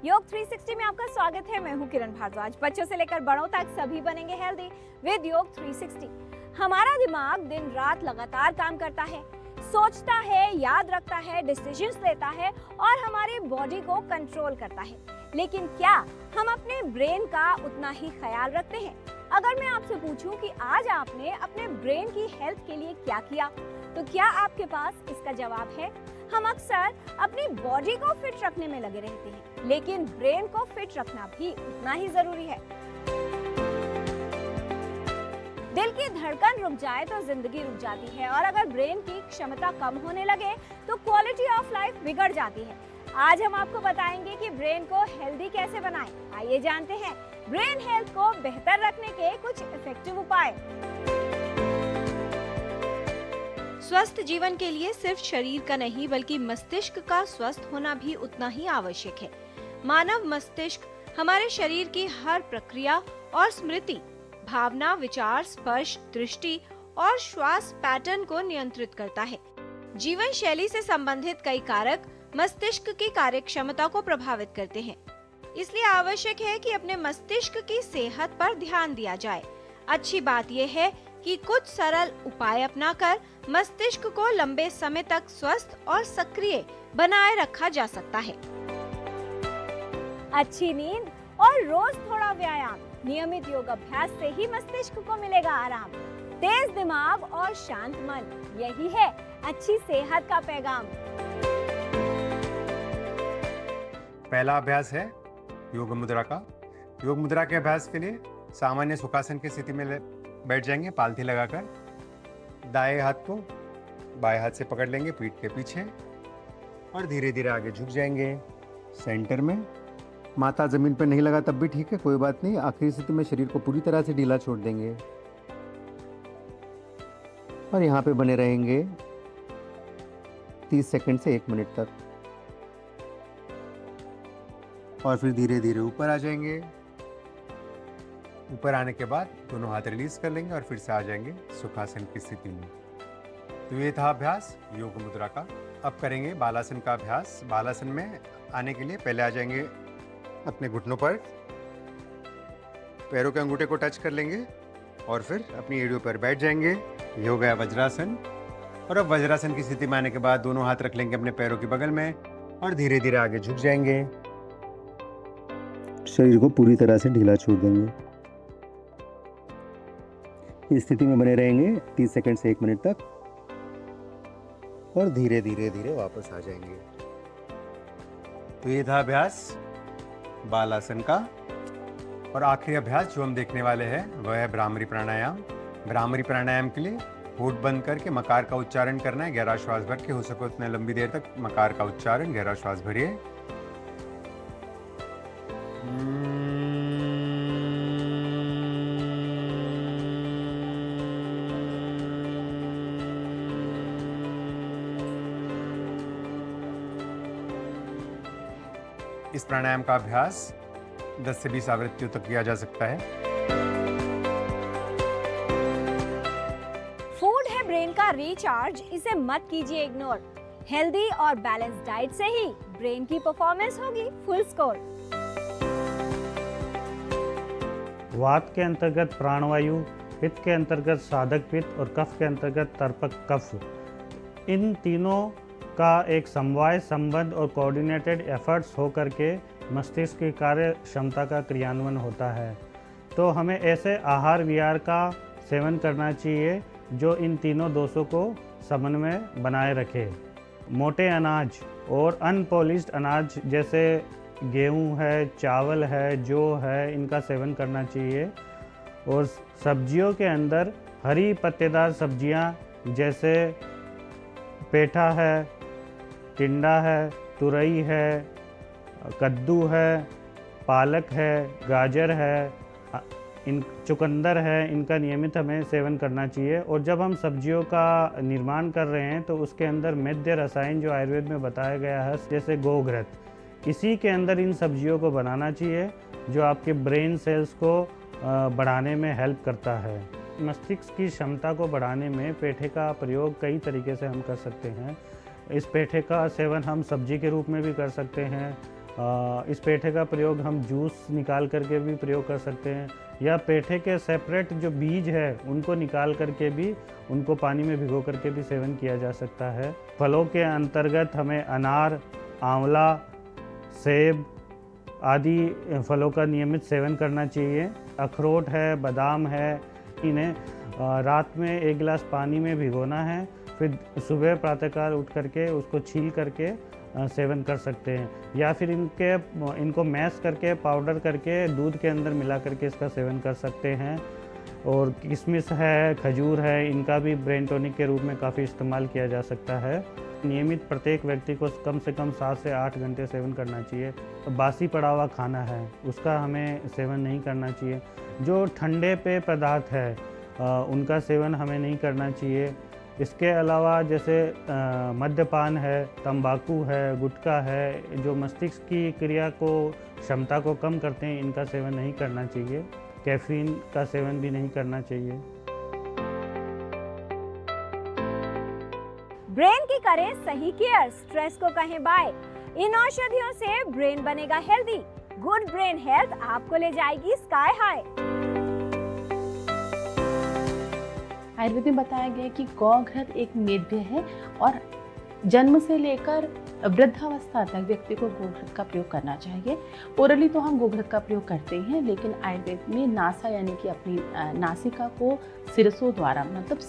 योग 360 में आपका स्वागत है। मैं हूं किरण भारद्वाज। बच्चों से लेकर बड़ों तक सभी बनेंगे हेल्दी विद योग 360। हमारा दिमाग दिन रात लगातार काम करता है, सोचता है, याद रखता है, डिसीजंस लेता है और हमारी बॉडी को कंट्रोल करता है। लेकिन क्या हम अपने ब्रेन का उतना ही ख्याल रखते हैं? अगर मैं आपसे पूछूं कि आज आपने अपने ब्रेन की हेल्थ के लिए क्या किया, तो क्या आपके पास इसका जवाब है? हम अक्सर अपनी बॉडी को फिट रखने में लगे रहते हैं, लेकिन ब्रेन को फिट रखना भी उतना ही जरूरी है। दिल की धड़कन रुक जाए तो जिंदगी रुक जाती है, और अगर ब्रेन की क्षमता कम होने लगे तो क्वालिटी ऑफ लाइफ बिगड़ जाती है। आज हम आपको बताएंगे कि ब्रेन को हेल्दी कैसे बनाएं। आइए जानते हैं ब्रेन हेल्थ को बेहतर रखने के कुछ इफेक्टिव उपाय। स्वस्थ जीवन के लिए सिर्फ शरीर का नहीं बल्कि मस्तिष्क का स्वस्थ होना भी उतना ही आवश्यक है। मानव मस्तिष्क हमारे शरीर की हर प्रक्रिया और स्मृति, भावना, विचार, स्पर्श, दृष्टि और श्वास पैटर्न को नियंत्रित करता है। जीवन शैली से संबंधित कई कारक मस्तिष्क की कार्यक्षमता को प्रभावित करते हैं, इसलिए आवश्यक है कि अपने मस्तिष्क की सेहत पर ध्यान दिया जाए। अच्छी बात यह है कि कुछ सरल उपाय अपनाकर मस्तिष्क को लंबे समय तक स्वस्थ और सक्रिय बनाए रखा जा सकता है। अच्छी नींद और रोज थोड़ा व्यायाम, नियमित योग अभ्यास से ही मस्तिष्क को मिलेगा आराम। तेज दिमाग और शांत मन, यही है अच्छी सेहत का पैगाम। पहला अभ्यास है योग मुद्रा का। योग मुद्रा के अभ्यास के लिए सामान्य सुखासन की स्थिति में बैठ जाएंगे, पालथी लगाकर। दाएं हाथ को बाएं हाथ से पकड़ लेंगे पीठ के पीछे और धीरे धीरे आगे झुक जाएंगे सेंटर में। माथा जमीन पर नहीं लगा तब भी ठीक है, कोई बात नहीं। आखिरी स्थिति में शरीर को पूरी तरह से ढीला छोड़ देंगे और यहाँ पे बने रहेंगे 30 सेकंड से 1 मिनट तक, और फिर धीरे धीरे ऊपर आ जाएंगे। ऊपर आने के बाद दोनों हाथ रिलीज कर लेंगे और फिर से आ जाएंगे सुखासन की स्थिति में। तो ये था अभ्यास योग मुद्रा का। अब करेंगे बालासन का अभ्यास। बालासन में आने के लिए पहले आ जाएंगे अपने घुटनों पर, पैरों के अंगूठे को टच कर लेंगे और फिर अपनी एड़ियों पर बैठ जाएंगे। ये हो गया वज्रासन। और अब वज्रासन की स्थिति में आने के बाद दोनों हाथ रख लेंगे अपने पैरों के बगल में और धीरे धीरे आगे झुक जाएंगे। शरीर को पूरी तरह से ढीला छोड़ देंगे। इस स्थिति में बने रहेंगे 30 सेकंड से 1 मिनट तक और धीरे धीरे धीरे वापस आ जाएंगे। तो ये था अभ्यास बालासन का। और आखिरी अभ्यास जो हम देखने वाले हैं वह है भ्रामरी प्राणायाम। भ्रामरी प्राणायाम के लिए होठ बंद करके मकार का उच्चारण करना है। गहरा श्वास भर के, हो सके उतने लंबी देर तक मकार का उच्चारण, गहरा श्वास भरिए। इस प्राणायाम का अभ्यास 10 से 20 आवृत्तियों तक किया जा सकता है। फूड है ब्रेन का रिचार्ज, इसे मत कीजिए इग्नोर। हेल्दी और बैलेंस डाइट से ही ब्रेन की परफॉर्मेंस होगी फुल स्कोर। वात के अंतर्गत प्राणवायु, पित्त के अंतर्गत साधक पित्त और कफ के अंतर्गत तर्पक कफ, इन तीनों का एक समवाय संबंध और कोऑर्डिनेटेड एफर्ट्स हो करके मस्तिष्क की कार्य क्षमता का क्रियान्वयन होता है। तो हमें ऐसे आहार विहार का सेवन करना चाहिए जो इन तीनों दोषों को समन्वय बनाए रखे। मोटे अनाज और अनपॉलिश्ड अनाज जैसे गेहूं है, चावल है, जौ है, इनका सेवन करना चाहिए। और सब्जियों के अंदर हरी पत्तेदार सब्जियां जैसे पेठा है, टिंडा है, तुरई है, कद्दू है, पालक है, गाजर है, चुकंदर है, इनका नियमित हमें सेवन करना चाहिए। और जब हम सब्जियों का निर्माण कर रहे हैं तो उसके अंदर मेद्य रसायन जो आयुर्वेद में बताया गया है, जैसे गोघृत, इसी के अंदर इन सब्जियों को बनाना चाहिए, जो आपके ब्रेन सेल्स को बढ़ाने में हेल्प करता है। मस्तिष्क की क्षमता को बढ़ाने में पेठे का प्रयोग कई तरीके से हम कर सकते हैं। इस पेठे का सेवन हम सब्जी के रूप में भी कर सकते हैं इस पेठे का प्रयोग हम जूस निकाल करके भी प्रयोग कर सकते हैं, या पेठे के सेपरेट जो बीज है उनको निकाल करके भी उनको पानी में भिगो करके भी सेवन किया जा सकता है। फलों के अंतर्गत हमें अनार, आंवला, सेब आदि फलों का नियमित सेवन करना चाहिए। अखरोट है, बादाम है, इन्हें रात में 1 गिलास पानी में भिगोना है, फिर सुबह प्रातःकाल उठ करके उसको छील करके सेवन कर सकते हैं, या फिर इनको मैश करके पाउडर करके दूध के अंदर मिला करके इसका सेवन कर सकते हैं। और किशमिश है, खजूर है, इनका भी ब्रेन टॉनिक के रूप में काफ़ी इस्तेमाल किया जा सकता है। नियमित प्रत्येक व्यक्ति को कम से कम 7 से 8 घंटे सेवन करना चाहिए। बासी पड़ा हुआ खाना है उसका हमें सेवन नहीं करना चाहिए। जो ठंडे पेय पदार्थ है उनका सेवन हमें नहीं करना चाहिए। इसके अलावा जैसे मद्यपान है, तंबाकू है, गुटखा है, जो मस्तिष्क की क्रिया को क्षमता को कम करते हैं, इनका सेवन नहीं करना चाहिए। कैफीन का सेवन भी नहीं करना चाहिए। ब्रेन की करें सही केयर, स्ट्रेस को कहें बाय। इन औषधियों से ब्रेन बनेगा हेल्दी। गुड ब्रेन हेल्थ आपको ले जाएगी स्काई हाई। आयुर्वेद में बताया गया है कि गौघृत एक मेद्य है और जन्म से लेकर वृद्धावस्था तक व्यक्ति को गोघृत का प्रयोग करना चाहिए। ओरली तो हम गोघृत का प्रयोग करते हैं, लेकिन आयुर्वेद में नासा यानी कि अपनी नासिका को सिरसों द्वारा, मतलब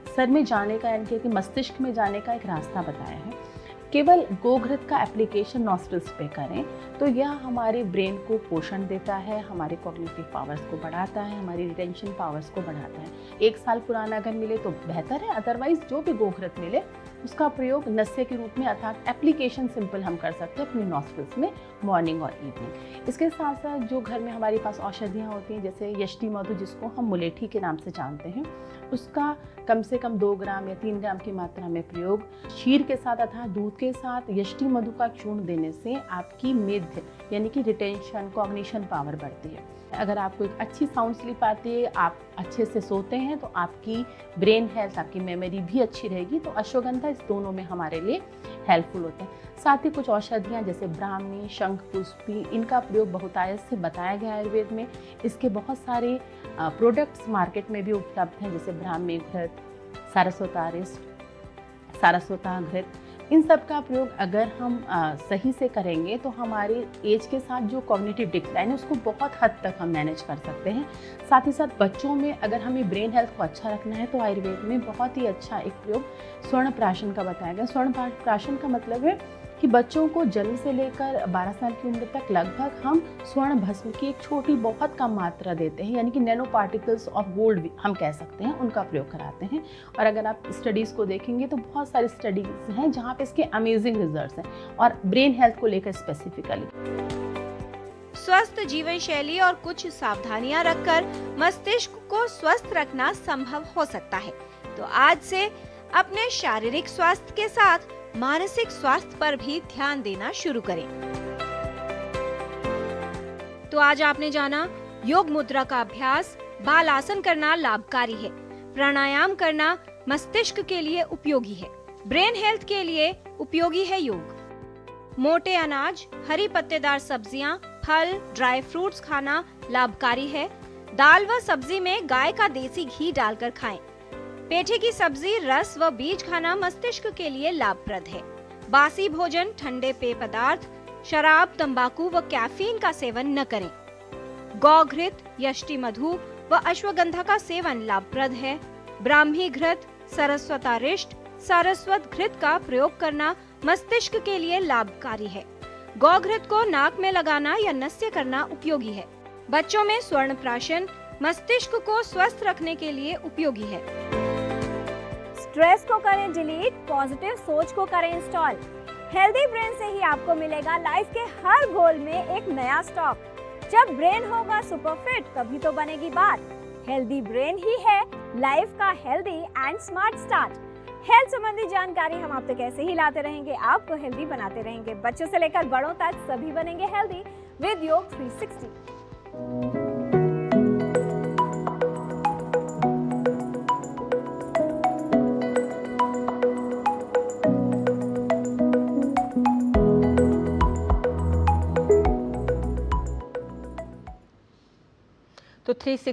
सर में जाने का यानी कि मस्तिष्क में जाने का एक रास्ता बताया है। केवल गोघृत का एप्लीकेशन नॉस्ट्रल्स पे करें तो यह हमारे ब्रेन को पोषण देता है, हमारे कॉग्निटिव पावर्स को बढ़ाता है, हमारी रिटेंशन पावर्स को बढ़ाता है। 1 साल पुराना अगर मिले तो बेहतर है, अदरवाइज जो भी गोघृत मिले उसका प्रयोग नस्य के रूप में अर्थात एप्लीकेशन सिंपल हम कर सकते हैं अपनी नॉस्ट्रल्स में मॉर्निंग और इवनिंग। इसके साथ साथ जो घर में हमारे पास औषधियाँ होती हैं, जैसे यष्टि मधु जिसको हम मुलेठी के नाम से जानते हैं, उसका कम से कम 2 ग्राम या 3 ग्राम की मात्रा में प्रयोग क्षीर के साथ अर्थात दूध के साथ यष्टि मधु का चूर्ण देने से आपकी मेध यानी कि रिटेंशन, कॉग्निशन पावर बढ़ती है। अगर आपको एक अच्छी साउंड स्लीप आती है, आप अच्छे से सोते हैं, तो आपकी ब्रेन हेल्थ, आपकी मेमोरी भी अच्छी रहेगी। तो अश्वगंधा इस दोनों में हमारे लिए हेल्पफुल होता है। साथ ही कुछ औषधियाँ जैसे ब्राह्मी, शंख पुष्पी, इनका प्रयोग बहुतायत से बताया गया आयुर्वेद में। इसके बहुत सारे प्रोडक्ट्स मार्केट में भी उपलब्ध हैं, जैसे ब्राह्मी घृत, सारस्वता घृत। इन सब का प्रयोग अगर हम सही से करेंगे तो हमारे एज के साथ जो कॉग्निटिव डिक्लाइन है उसको बहुत हद तक हम मैनेज कर सकते हैं। साथ ही साथ बच्चों में अगर हमें ब्रेन हेल्थ को अच्छा रखना है तो आयुर्वेद में बहुत ही अच्छा एक प्रयोग स्वर्ण प्राशन का बताया गया। स्वर्ण प्राशन का मतलब है कि बच्चों को जन्म से लेकर 12 साल की उम्र तक लगभग हम स्वर्ण भस्म की एक छोटी बहुत कम मात्रा देते हैं, यानी कि नैनो पार्टिकल्स ऑफ गोल्ड हम कह सकते हैं, उनका प्रयोग कराते हैं। और अगर आप स्टडीज़ को देखेंगे तो बहुत सारी स्टडीज़ हैं जहाँ पे इसके अमेजिंग रिजल्ट्स हैं, और ब्रेन हेल्थ को लेकर स्पेसिफिकली। स्वस्थ जीवन शैली और कुछ सावधानियां रखकर मस्तिष्क को स्वस्थ रखना संभव हो सकता है। तो आज से अपने शारीरिक स्वास्थ्य के साथ मानसिक स्वास्थ्य पर भी ध्यान देना शुरू करें। तो आज आपने जाना योग मुद्रा का अभ्यास, बाल आसन करना लाभकारी है, प्राणायाम करना मस्तिष्क के लिए उपयोगी है, ब्रेन हेल्थ के लिए उपयोगी है योग, मोटे अनाज, हरी पत्तेदार सब्जियां, फल, ड्राई फ्रूट्स खाना लाभकारी है, दाल व सब्जी में गाय का देसी घी डालकर खाएं, पेठे की सब्जी, रस व बीज खाना मस्तिष्क के लिए लाभप्रद है, बासी भोजन, ठंडे पेय पदार्थ, शराब, तंबाकू व कैफीन का सेवन न करें, गौघृत, यष्टि मधु व अश्वगंधा का सेवन लाभप्रद है, ब्राह्मी घृत, सरस्वतारिष्ट, सारस्वत घृत का प्रयोग करना मस्तिष्क के लिए लाभकारी है, गौघृत को नाक में लगाना या नस्य करना उपयोगी है, बच्चों में स्वर्ण प्राशन मस्तिष्क को स्वस्थ रखने के लिए उपयोगी है। स्ट्रेस को करें डिलीट, पॉजिटिव सोच को करें इंस्टॉल। हेल्दी ब्रेन से ही आपको मिलेगा लाइफ के हर गोल में एक नया स्टॉक। जब ब्रेन होगा सुपर फिट तभी तो बनेगी बात। हेल्दी ब्रेन ही है लाइफ का healthy and smart start. Health संबंधी जानकारी हम आप तक ऐसे ही लाते रहेंगे, आपको हेल्दी बनाते रहेंगे। बच्चों से लेकर बड़ों तक सभी बनेंगे हेल्दी विद योग 360। तो 360